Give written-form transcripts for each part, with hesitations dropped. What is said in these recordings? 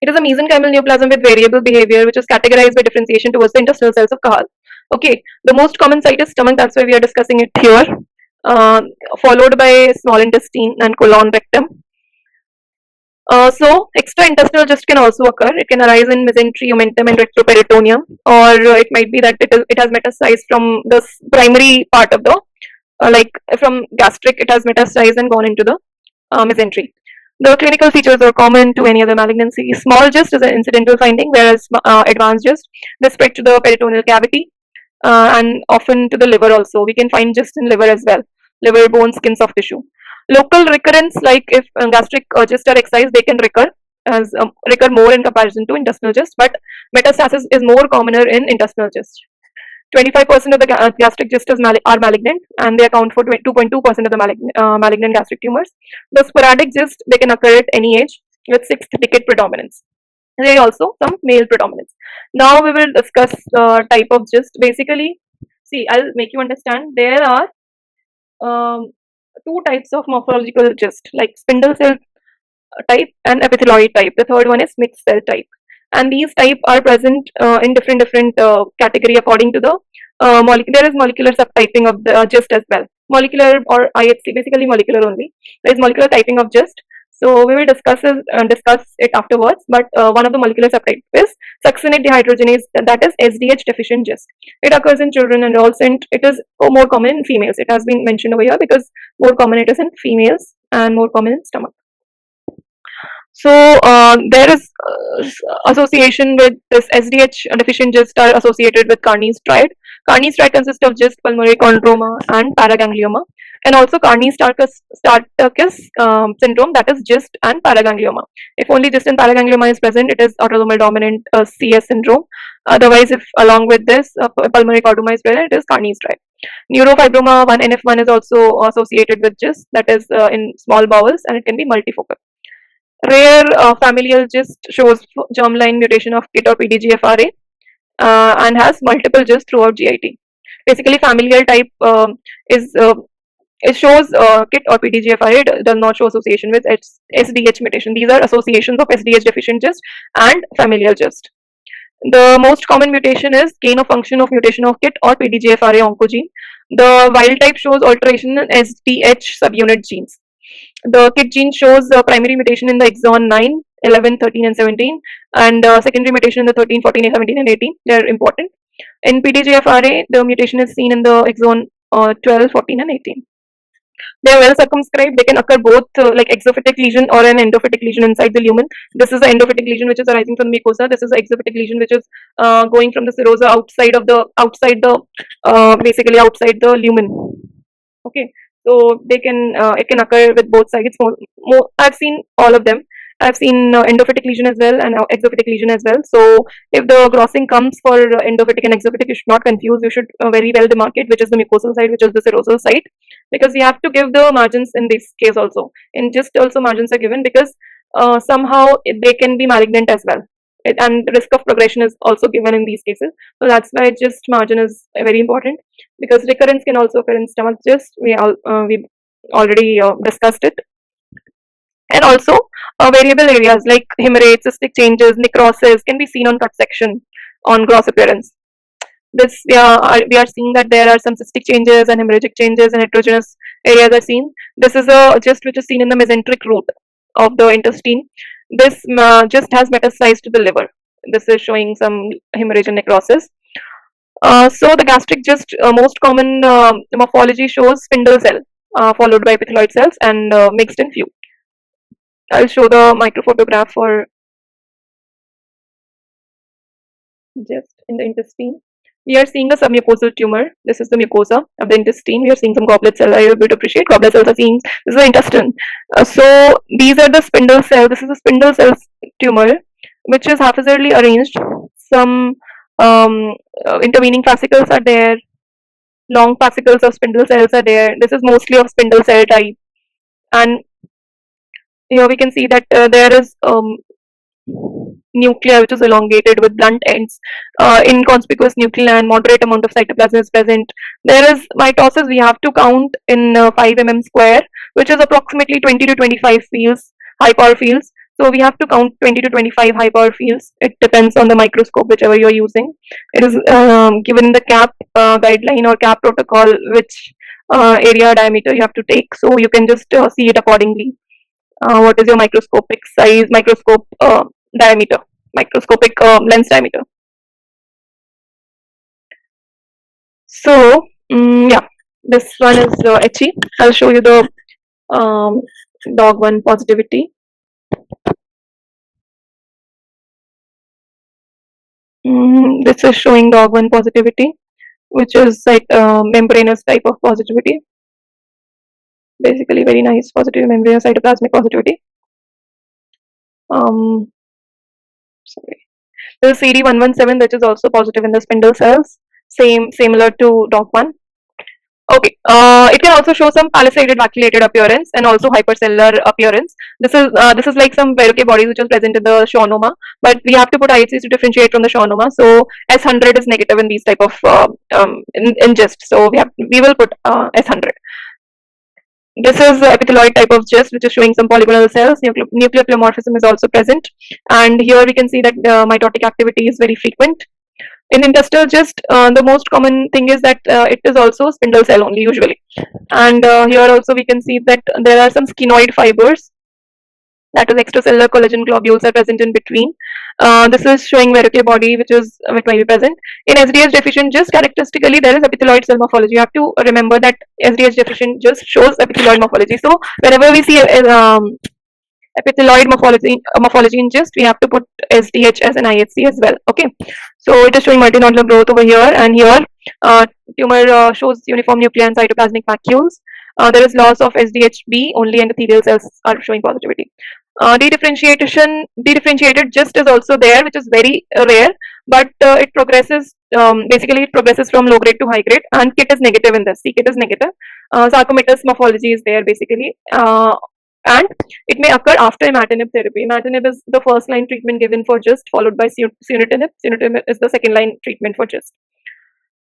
It is a mesenchymal neoplasm with variable behavior, which is categorized by differentiation towards the intestinal cells of Cajal. Okay, the most common site is stomach, that's why we are discussing it here, followed by small intestine and colon rectum. So extraintestinal GIST can also occur. It can arise in mesentery, omentum, and retroperitoneum, or it might be that it has metastasized from the primary part of the like from gastric, it has metastasized and gone into the mesentery. The clinical features are common to any other malignancy. Small GIST is an incidental finding, whereas advanced GIST, they spread to the peritoneal cavity and often to the liver also. We can find GIST in liver as well, liver, bone, skin, soft tissue. Local recurrence, like if gastric GIST are excised, they can recur more in comparison to intestinal GIST, but metastasis is more commoner in intestinal GIST. 25% of the gastric GIST are malignant, and they account for 2.2% of the malignant gastric tumors. The sporadic GIST, they can occur at any age with sixth decade predominance. There are also some male predominance. Now we will discuss type of GIST. Basically, see, I'll make you understand. There are two types of morphological GIST, like spindle cell type and epithelioid type. The third one is mixed cell type, and these type are present in different category according to the there is molecular subtyping of the GIST as well. Molecular or IHC, basically molecular only. There is molecular typing of GIST. So we will discuss it afterwards. But one of the molecular subtypes is succinate dehydrogenase, that is SDH-deficient GIST. It occurs in children and adolescents. It is more common in females. It has been mentioned over here because more common it is in females and more common in stomach. So there is association with this SDH-deficient GIST are associated with Carney's triad. Carney's triad consists of GIST, pulmonary chondroma, and paraganglioma, and also Carney-Starkus syndrome, that is GIST and paraganglioma. If only GIST and paraganglioma is present, it is autosomal dominant CS syndrome. Otherwise, if along with this pulmonary chondroma is present, it is Carney's triad. Neurofibroma 1 NF1 is also associated with GIST, that is in small bowels, and it can be multifocal. Rare familial GIST shows germline mutation of KIT or PDGFRA and has multiple GIST throughout GIT. Basically, familial type it shows KIT or PDGFRA. It does not show association with SDH mutation. These are associations of SDH-deficient GIST and familial GIST. The most common mutation is gain of function of mutation of KIT or PDGFRA oncogene. The wild type shows alteration in SDH subunit genes. The KIT gene shows primary mutation in the exon 9, 11, 13, and 17, and secondary mutation in the 13, 14, 17, and 18. They are important. In PDGFRA, the mutation is seen in the exon 12, 14, and 18. They are well circumscribed. They can occur both like exophytic lesion or an endophytic lesion inside the lumen. This is the endophytic lesion which is arising from the mucosa. This is the exophytic lesion which is going from the serosa basically outside the lumen. Okay. So they can it can occur with both sides. I've seen all of them. I've seen endophytic lesion as well and exophytic lesion as well. So if the grossing comes for endophytic and exophytic, you should not confuse. You should very well demarcate which is the mucosal side, which is the serosal side, because we have to give the margins in this case also. In GIST also margins are given because somehow they can be malignant as well. And the risk of progression is also given in these cases. So that's why GIST margin is very important, because recurrence can also occur in stomach GIST. We already discussed it. And also variable areas like hemorrhage, cystic changes, necrosis can be seen on cut section on gross appearance. This we are seeing that there are some cystic changes and hemorrhagic changes and heterogeneous areas are seen. This is a GIST which is seen in the mesenteric root of the intestine. This GIST has metastasized to the liver. This is showing some hemorrhage and necrosis. So the gastric GIST most common morphology shows spindle cell followed by epithelioid cells and mixed in few. I'll show the microphotograph for GIST in the intestine. We are seeing a submucosal tumor. This is the mucosa of the intestine. We are seeing some goblet cells. I would appreciate goblet cells are seen. This is the intestine. So these are the spindle cells. This is a spindle cells tumor, which is haphazardly arranged. Some intervening fascicles are there. Long fascicles of spindle cells are there. This is mostly of spindle cell type. And here we can see that there is nuclei which is elongated with blunt ends, inconspicuous nuclei, and moderate amount of cytoplasm is present. There is mitosis. We have to count in 5 mm square, which is approximately 20 to 25 fields, high power fields. So we have to count 20 to 25 high power fields. It depends on the microscope, whichever you're using. It is given in the CAP guideline or CAP protocol, which area diameter you have to take. So you can just see it accordingly. What is your microscopic size, microscope diameter, microscopic lens diameter. So yeah, this one is HE. I'll show you the dog one positivity. This is showing dog one positivity, which is like membranous type of positivity. Basically, very nice positive membranous cytoplasmic positivity. Sorry. There's CD117, which is also positive in the spindle cells, similar to dog one. Okay, it can also show some palisaded vacuolated appearance and also hypercellular appearance. This is like some verrucate bodies which is present in the schwannoma, but we have to put IHCs to differentiate from the schwannoma. So S100 is negative in these type of in GIST. So we will put S100. This is the epithelioid type of GIST, which is showing some polygonal cells. Nuclear pleomorphism is also present, and here we can see that mitotic activity is very frequent. In intestinal GIST, the most common thing is that it is also spindle cell only usually, and here also we can see that there are some sphenoid fibers, that is extracellular collagen globules are present in between. This is showing verrucate body which may be present. In SDH-deficient GIST, characteristically there is epithelioid cell morphology. You have to remember that SDH-deficient GIST shows epithelioid morphology. So whenever we see epithelioid morphology in GIST, we have to put SDH as an IHC as well. Okay, so it is showing multinodular growth over here, and here tumor shows uniform nuclei and cytoplasmic vacuoles. There is loss of SDHB, only endothelial cells are showing positivity. Dedifferentiated GIST is also there, which is very rare, but it progresses. Basically, it progresses from low grade to high grade, and KIT is negative in this. KIT is negative. Sarcomatous morphology is there basically, and it may occur after imatinib therapy. Imatinib is the first line treatment given for GIST, followed by sunitinib. Sunitinib is the second line treatment for GIST.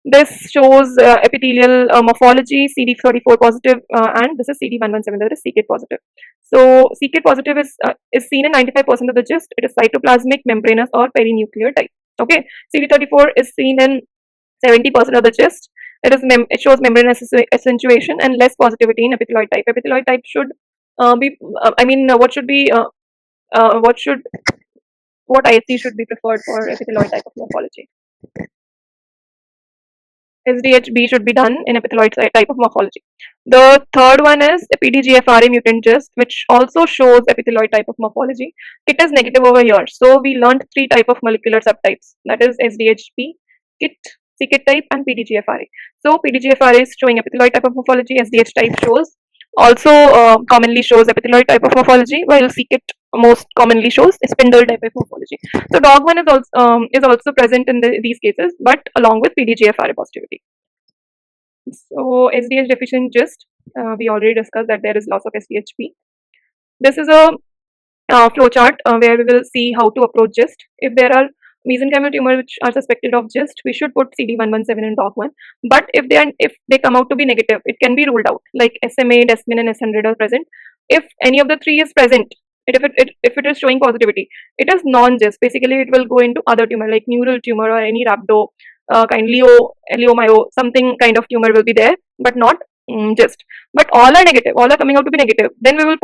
This shows epithelial morphology, CD34 positive, and this is CD117, that is CKIT positive. So CKIT positive is seen in 95% of the GIST. It is cytoplasmic, membranous, or perinuclear type. Okay, CD34 is seen in 70% of the GIST. It shows membranous accentuation and less positivity in epithelioid type. Epithelioid type should be. What IHC should be preferred for epithelioid type of morphology? SDHB should be done in epithelioid type of morphology. The third one is the PDGFRA mutant GIST, which also shows epithelioid type of morphology. It is negative over here. So we learned 3 type of molecular subtypes, that is SDHB, KIT, CKIT type, and PDGFRA. So PDGFRA is showing epithelioid type of morphology, SDH type commonly shows epithelioid type of morphology, while CKIT most commonly shows spindle type of morphology. So dog1 is also present in these cases, but along with PDGFRA positivity. So SDH deficient GIST, we already discussed that there is loss of SDHB. This is a flow chart where we will see how to approach GIST. If there are mesenchymal tumors which are suspected of GIST, we should put CD117 in dog1. But if they come out to be negative, it can be ruled out. Like SMA, Desmin, and S100 are present. If any of the 3 is present, if it is showing positivity, it is non-GIST. Basically, it will go into other tumor like neural tumor or any rhabdo, Leiomyoma, something kind of tumor will be there, but not GIST. But all are negative. All are coming out to be negative. Then we will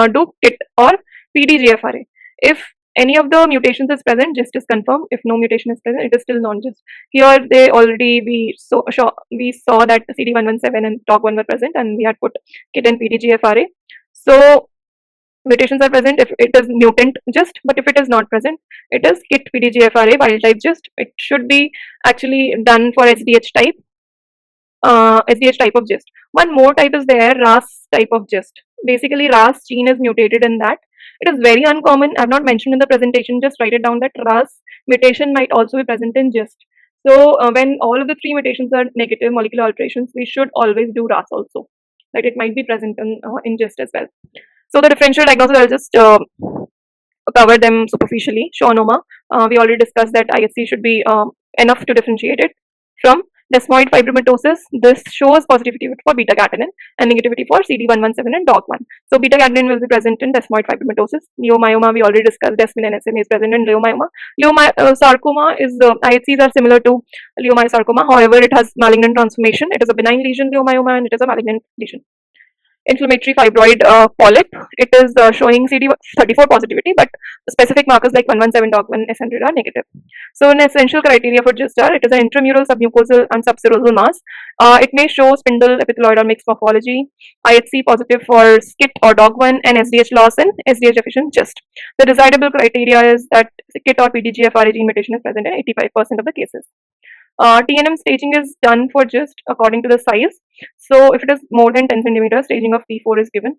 do KIT or PDGFRA. If any of the mutations is present, GIST is confirmed. If no mutation is present, it is still non-GIST. Here we saw that the CD117 and dog1 were present, and we had put KIT and PDGFRA. So mutations are present if it is mutant GIST, but if it is not present, it is KIT PDGFRA wild type GIST. It should be actually done for SDH type of GIST. One more type is there, RAS type of GIST. Basically, RAS gene is mutated in that. It is very uncommon. I have not mentioned in the presentation. Just write it down that RAS mutation might also be present in GIST. So when all of the 3 mutations are negative molecular alterations, we should always do RAS also. That it might be present in GIST as well. So the differential diagnosis, I'll just cover them superficially. Schwannoma, we already discussed that IHC should be enough to differentiate it from. Desmoid fibromatosis, this shows positivity for beta-catenin and negativity for CD117 and DOG1. So beta-catenin will be present in desmoid fibromatosis. Leiomyoma, we already discussed, desmin NSM is present in leiomyoma. Sarcoma is, IHCs are similar to leiomyosarcoma, however, it has malignant transformation. It is a benign lesion, leiomyoma, and it is a malignant lesion. Inflammatory fibroid polyp, it is showing CD34 positivity, but specific markers like 117, DOG1, S100 are negative. So an essential criteria for GIST are, it is an intramural, submucosal and subserosal mass. It may show spindle, epithelioid or mixed morphology, IHC positive for KIT or DOG1, and SDH loss in SDH-deficient GIST. The desirable criteria is that KIT or PDGFRA gene mutation is present in 85% of the cases. TNM staging is done for GIST according to the size. So if it is more than 10 centimeters, staging of T4 is given.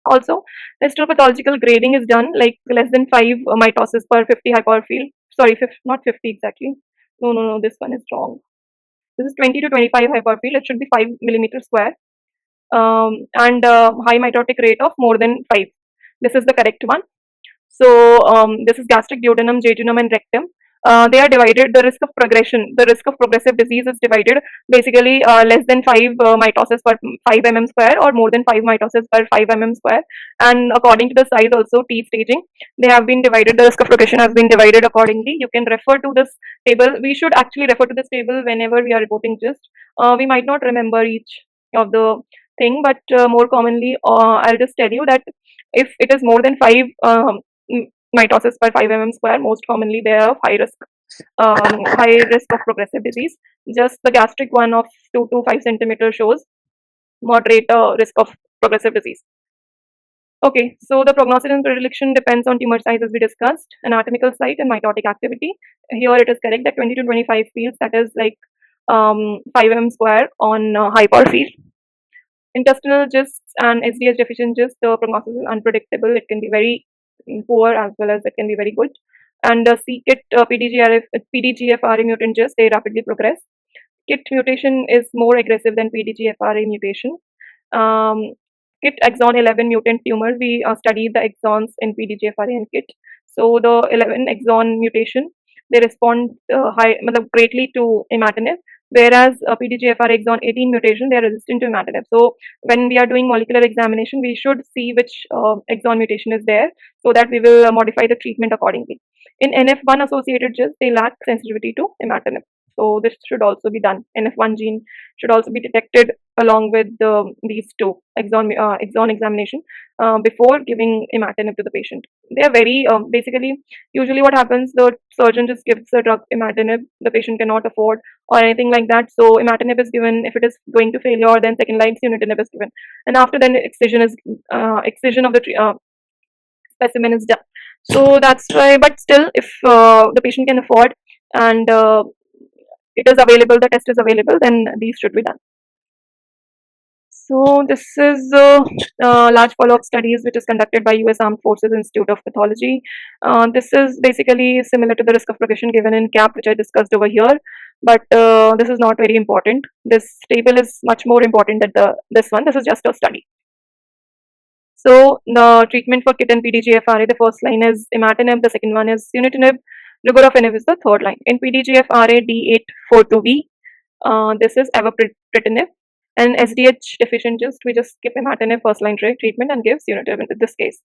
Also, histopathological grading is done, like less than 5 mitosis per 50 hyperfield. Sorry, not 50 exactly. No, this one is wrong. This is 20 to 25 hyperfield. It should be 5 millimeters square. And high mitotic rate of more than 5. This is the correct one. So this is gastric, duodenum, jejunum, and rectum. They are divided. The risk of progressive disease is divided basically less than 5 mitosis per 5 mm square or more than 5 mitosis per 5 mm square. And according to the size also, T staging, they have been divided. The risk of progression has been divided accordingly. You can refer to this table. We should actually refer to this table whenever we are reporting GIST. We might not remember each of the thing, but more commonly, I'll just tell you that if it is more than 5 mitosis per 5 mm square, most commonly they are high risk of progressive disease. Just the gastric one of 2 to 5 centimeters shows moderate risk of progressive disease. Okay, so the prognosis and prediction depends on tumor size, as we discussed, anatomical site and mitotic activity. Here it is correct that 20 to 25 fields, that is like 5 mm square on high power field. Intestinal GIST and SDH-deficient GIST, the prognosis is unpredictable. It can be very poor as well as it can be very good. And KIT, PDGFRA mutant GIST, they rapidly progress. KIT mutation is more aggressive than PDGFRA mutation. KIT exon 11 mutant tumors, we studied the exons in PDGFRA and KIT. So the 11 exon mutation, they respond greatly to imatinib, whereas PDGFRA exon 18 mutation, they are resistant to imatinib. So when we are doing molecular examination, we should see which exon mutation is there so that we will modify the treatment accordingly. In NF1 associated GIST, they lack sensitivity to imatinib. So this should also be done. NF1 gene should also be detected along with these two exon examination before giving imatinib to the patient. They are very basically, usually what happens, the surgeon just gives the drug imatinib, the patient cannot afford or anything like that. So imatinib is given. If it is going to failure, then second line sunitinib is given, and after then excision of the specimen is done. So that's why. But still, if the patient can afford and it is available, the test is available, then these should be done. So this is large follow-up studies which is conducted by US Armed Forces Institute of Pathology. This is basically similar to the risk of progression given in CAP, which I discussed over here, but this is not very important. This table is much more important than this one. This is just a study. So the treatment for KIT and PDGFRA, the first line is imatinib, the second one is sunitinib, regorafenib is the third line. In PDGFRA D842V, this is avapritinib. And SDH-deficient GIST, we just skip imatinib first line treatment and give sunitinib in this case.